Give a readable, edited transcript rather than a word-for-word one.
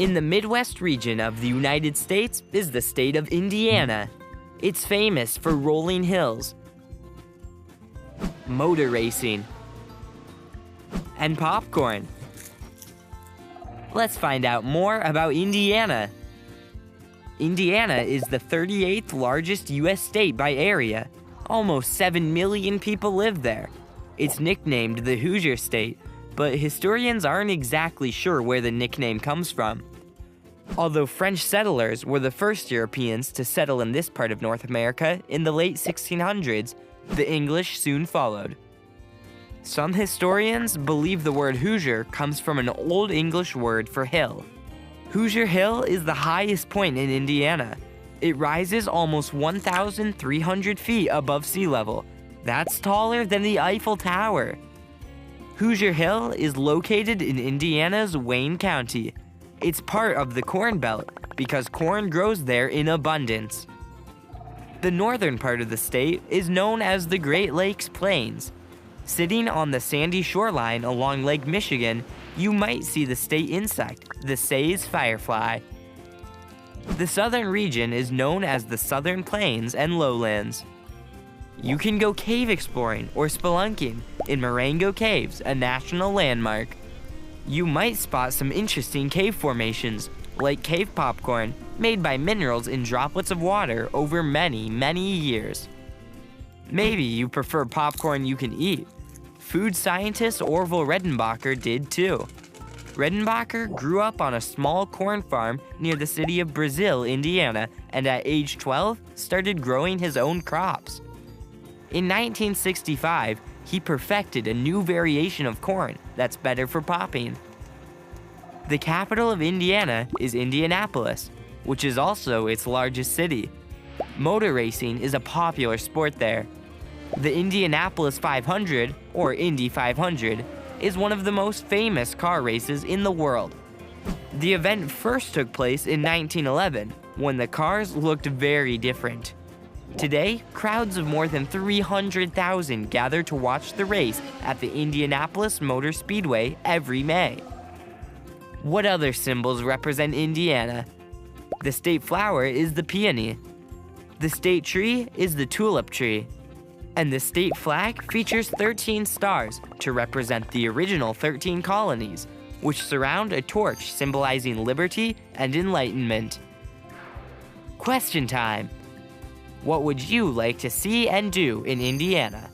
In the Midwest region of the United States is the state of Indiana. It's famous for rolling hills, motor racing, and popcorn. Let's find out more about Indiana. Indiana is the 38th largest U.S. state by area. Almost 7 million people live there. It's nicknamed the Hoosier State, but historians aren't exactly sure where the nickname comes from. Although French settlers were the first Europeans to settle in this part of North America in the late 1600s, the English soon followed. Some historians believe the word Hoosier comes from an Old English word for hill. Hoosier Hill is the highest point in Indiana. It rises almost 1,300 feet above sea level. That's taller than the Eiffel Tower. Hoosier Hill is located in Indiana's Wayne County. It's part of the Corn Belt because corn grows there in abundance. The northern part of the state is known as the Great Lakes Plains. Sitting on the sandy shoreline along Lake Michigan, you might see the state insect, the Say's firefly. The southern region is known as the Southern Plains and Lowlands. You can go cave exploring or spelunking in Marengo Caves, a national landmark. You might spot some interesting cave formations, like cave popcorn, made by minerals in droplets of water over many, many years. Maybe you prefer popcorn you can eat. Food scientist Orville Redenbacher did too. Redenbacher grew up on a small corn farm near the city of Brazil, Indiana, and at age 12 started growing his own crops. In 1965, he perfected a new variation of corn that's better for popping. The capital of Indiana is Indianapolis, which is also its largest city. Motor racing is a popular sport there. The Indianapolis 500, or Indy 500, is one of the most famous car races in the world. The event first took place in 1911, when the cars looked very different. Today, crowds of more than 300,000 gather to watch the race at the Indianapolis Motor Speedway every May. What other symbols represent Indiana? The state flower is the peony. The state tree is the tulip tree. And the state flag features 13 stars to represent the original 13 colonies, which surround a torch symbolizing liberty and enlightenment. Question time! What would you like to see and do in Indiana?